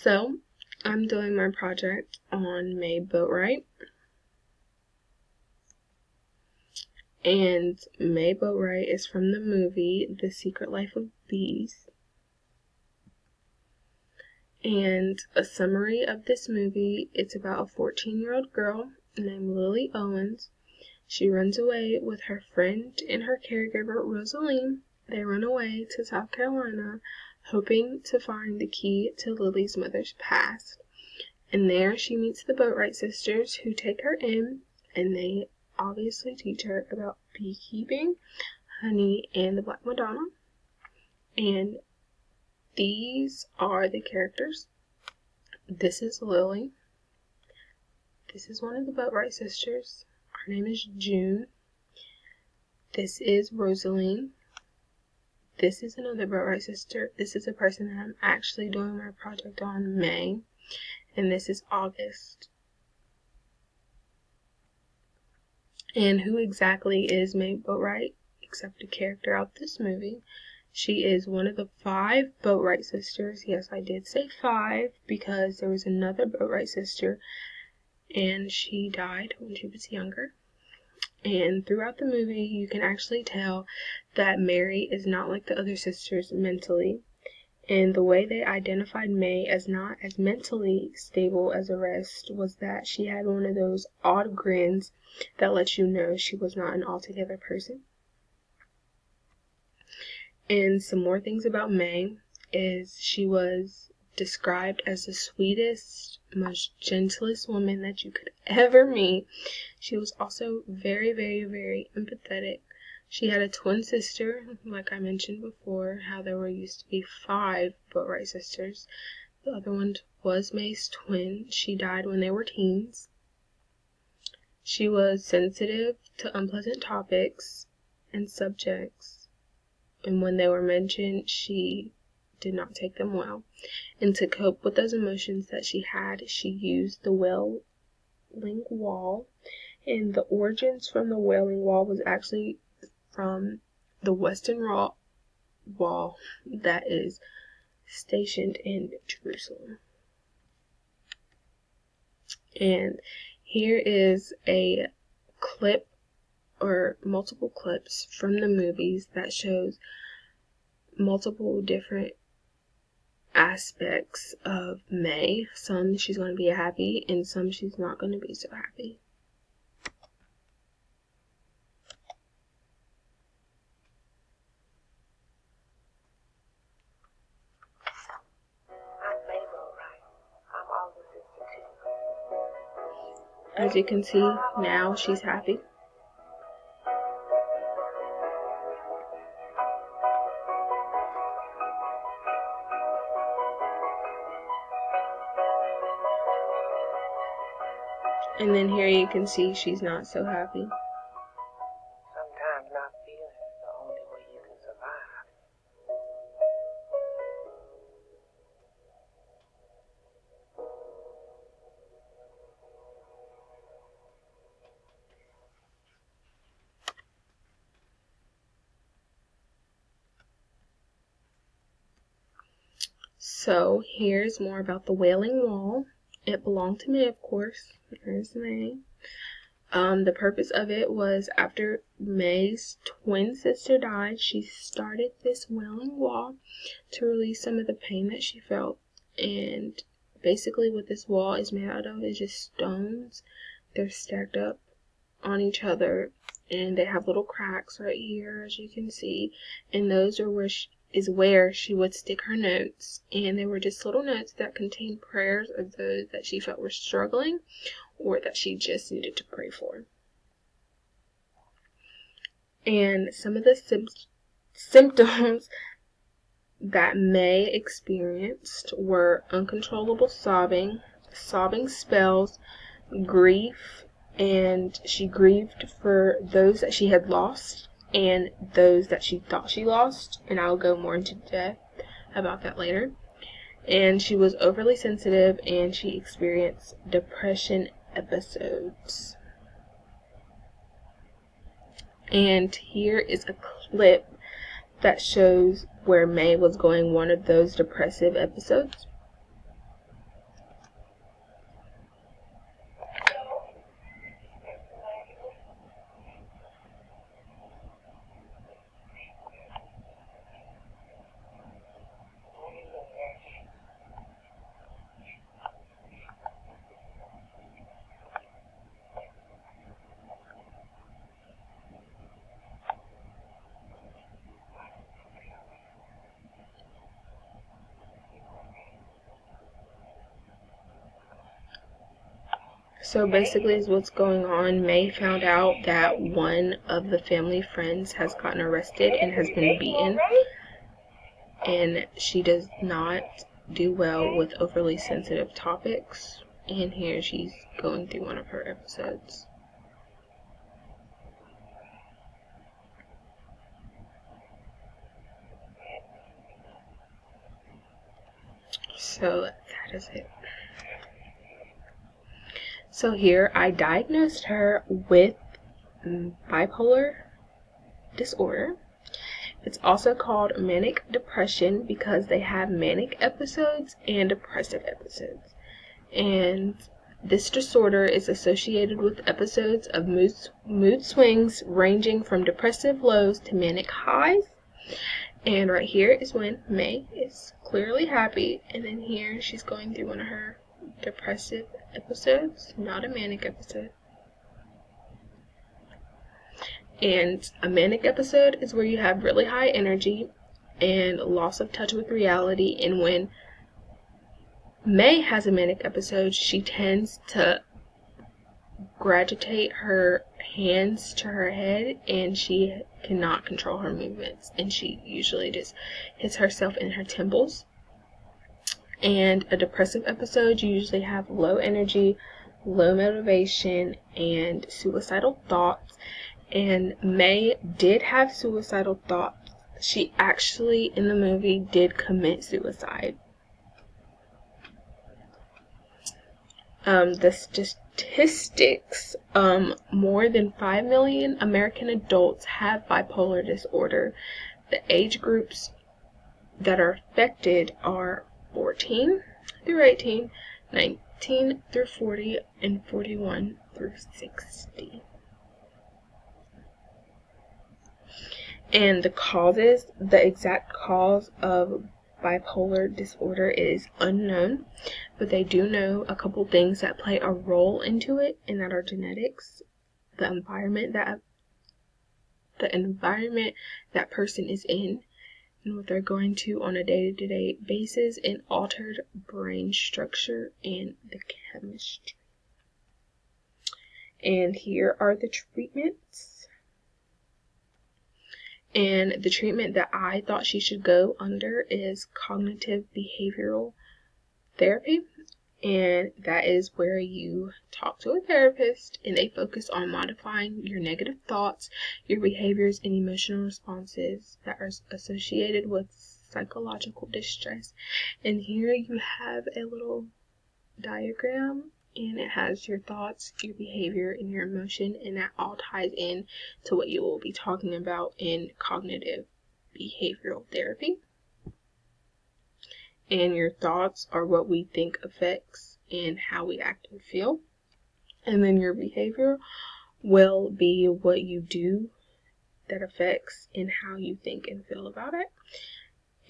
So, I'm doing my project on May Boatwright. And May Boatwright is from the movie The Secret Life of Bees. And a summary of this movie, it's about a 14-year-old girl named Lily Owens. She runs away with her friend and her caregiver, Rosaline. They run away to South Carolina, hoping to find the key to Lily's mother's past. And there she meets the Boatwright sisters, who take her in, and they obviously teach her about beekeeping, honey, and the Black Madonna. And these are the characters. This is Lily. This is one of the Boatwright sisters. Her name is June. This is Rosaline. This is another Boatwright sister. This is a person that I'm actually doing my project on, May. And this is August. And who exactly is May Boatwright, except a character out this movie? She is one of the 5 Boatwright sisters. Yes, I did say 5 because there was another Boatwright sister and she died when she was younger. And throughout the movie, you can actually tell that Mary is not like the other sisters mentally. And the way they identified May as not as mentally stable as the rest was that she had one of those odd grins that lets you know she was not an altogether person. And some more things about May is she was described as the sweetest, most gentlest woman that you could ever meet. She was also very, very, very empathetic. She had a twin sister, like I mentioned before, how there used to be 5 Boatwright sisters. The other one was May's twin. She died when they were teens. She was sensitive to unpleasant topics and subjects, and when they were mentioned, she did not take them well. And to cope with those emotions that she had, she used the wailing wall. And the origins from the wailing wall was actually from the Western Wall that is stationed in Jerusalem. And here is a clip or multiple clips from the movies that shows multiple different aspects of May. Some she's going to be happy and some she's not going to be so happy. As you can see, now she's happy. And then here you can see she's not so happy. Sometimes not feeling is the only way you can survive. So here's more about the Wailing Wall. It belonged to May, of course. There's May. The purpose of it was after May's twin sister died, she started this Wailing Wall to release some of the pain that she felt. And basically what this wall is made out of is just stones. They're stacked up on each other and they have little cracks right here, as you can see. And those are where she would stick her notes, and they were just little notes that contained prayers of those that she felt were struggling or that she just needed to pray for. And some of the symptoms that May experienced were uncontrollable sobbing, sobbing spells, grief, and she grieved for those that she had lost and those that she thought she lost, and I'll go more into depth about that later. And she was overly sensitive, and she experienced depression episodes. And here is a clip that shows where May was going one of those depressive episodes. So basically is what's going on. May found out that one of the family friends has gotten arrested and has been beaten. And she does not do well with overly sensitive topics. And here she's going through one of her episodes. So that is it. So here I diagnosed her with bipolar disorder. It's also called manic depression because they have manic episodes and depressive episodes. And this disorder is associated with episodes of mood swings ranging from depressive lows to manic highs. And right here is when May is clearly happy, and then here she's going through one of her depressive episodes, not a manic episode. And a manic episode is where you have really high energy and loss of touch with reality. And when May has a manic episode, she tends to gravitate her hands to her head, and she cannot control her movements, and she usually just hits herself in her temples. And a depressive episode, you usually have low energy, low motivation, and suicidal thoughts. And May did have suicidal thoughts. She actually, in the movie, did commit suicide. The statistics, more than 5 million American adults have bipolar disorder. The age groups that are affected are 14 through 18, 19 through 40, and 41 through 60. And the exact cause of bipolar disorder is unknown, but they do know a couple things that play a role into it, and that are genetics, the environment that person is in, and what they're going to on a day-to-day basis, and altered brain structure and the chemistry. And here are the treatments. And the treatment that I thought she should go under is cognitive behavioral therapy. And that is where you talk to a therapist and they focus on modifying your negative thoughts, your behaviors, and emotional responses that are associated with psychological distress. And here you have a little diagram, and it has your thoughts, your behavior, and your emotion, and that all ties in to what you will be talking about in cognitive behavioral therapy. And your thoughts are what we think affects and how we act and feel. And then your behavior will be what you do that affects and how you think and feel about it.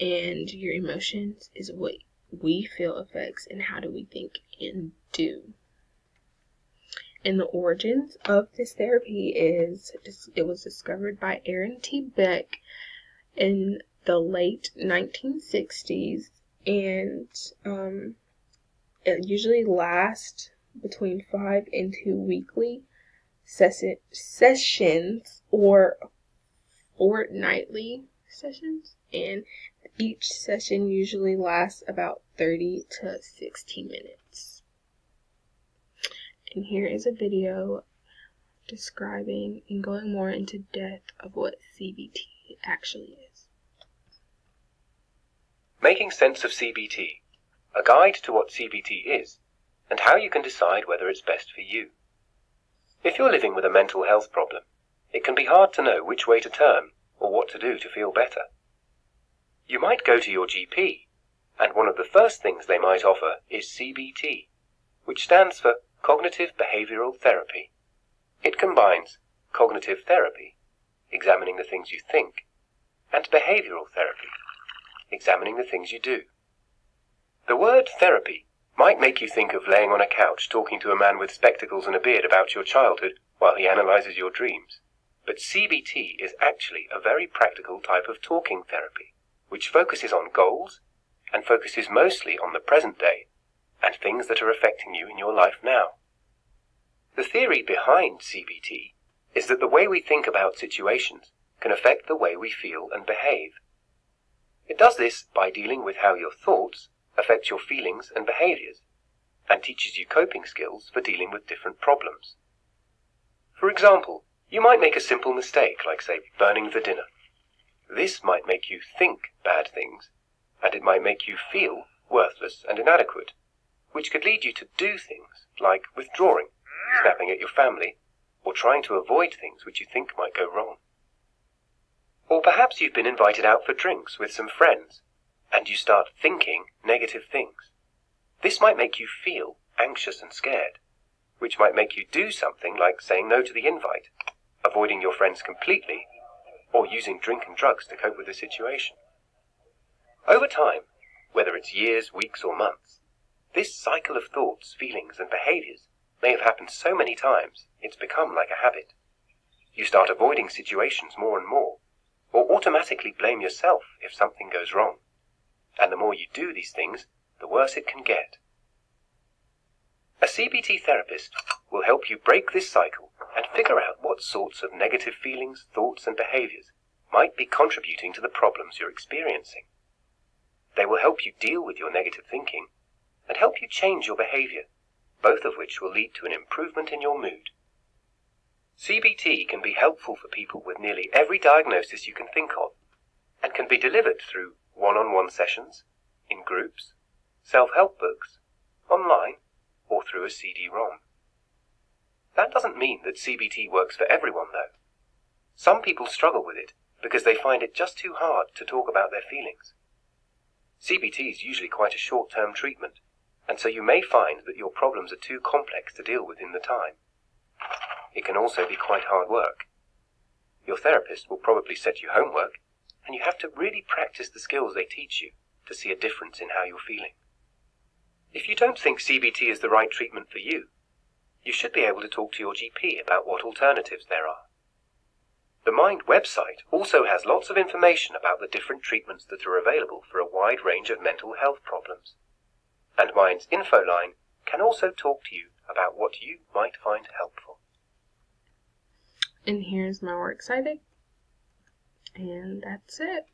And your emotions is what we feel affects and how do we think and do. And the origins of this therapy it was discovered by Aaron T. Beck in the late 1960s, and it usually lasts between 5 and 2 weekly sessions or fortnightly sessions, and each session usually lasts about 30 to 60 minutes. And here is a video describing and going more into depth of what CBT actually is. Making sense of CBT, a guide to what CBT is, and how you can decide whether it's best for you. If you're living with a mental health problem, it can be hard to know which way to turn or what to do to feel better. You might go to your GP, and one of the first things they might offer is CBT, which stands for Cognitive Behavioral Therapy. It combines cognitive therapy, examining the things you think, and behavioral therapy, examining the things you do. The word therapy might make you think of laying on a couch talking to a man with spectacles and a beard about your childhood while he analyzes your dreams. But CBT is actually a very practical type of talking therapy, which focuses on goals and focuses mostly on the present day and things that are affecting you in your life now. The theory behind CBT is that the way we think about situations can affect the way we feel and behave. It does this by dealing with how your thoughts affect your feelings and behaviors, and teaches you coping skills for dealing with different problems. For example, you might make a simple mistake, like, say, burning the dinner. This might make you think bad things, and it might make you feel worthless and inadequate, which could lead you to do things like withdrawing, snapping at your family, or trying to avoid things which you think might go wrong. Or perhaps you've been invited out for drinks with some friends, and you start thinking negative things. This might make you feel anxious and scared, which might make you do something like saying no to the invite, avoiding your friends completely, or using drink and drugs to cope with the situation. Over time, whether it's years, weeks, or months, this cycle of thoughts, feelings, and behaviors may have happened so many times it's become like a habit. You start avoiding situations more and more, or automatically blame yourself if something goes wrong. And the more you do these things, the worse it can get. A CBT therapist will help you break this cycle and figure out what sorts of negative feelings, thoughts, and behaviors might be contributing to the problems you're experiencing. They will help you deal with your negative thinking and help you change your behavior, both of which will lead to an improvement in your mood. CBT can be helpful for people with nearly every diagnosis you can think of, and can be delivered through one-on-one sessions, in groups, self-help books, online, or through a CD-ROM. That doesn't mean that CBT works for everyone, though. Some people struggle with it because they find it just too hard to talk about their feelings. CBT is usually quite a short-term treatment, and so you may find that your problems are too complex to deal with in the time. It can also be quite hard work. Your therapist will probably set you homework, and you have to really practice the skills they teach you to see a difference in how you're feeling. If you don't think CBT is the right treatment for you, you should be able to talk to your GP about what alternatives there are. The Mind website also has lots of information about the different treatments that are available for a wide range of mental health problems. And Mind's info line can also talk to you about what you might find helpful. And here's my works cited. And that's it.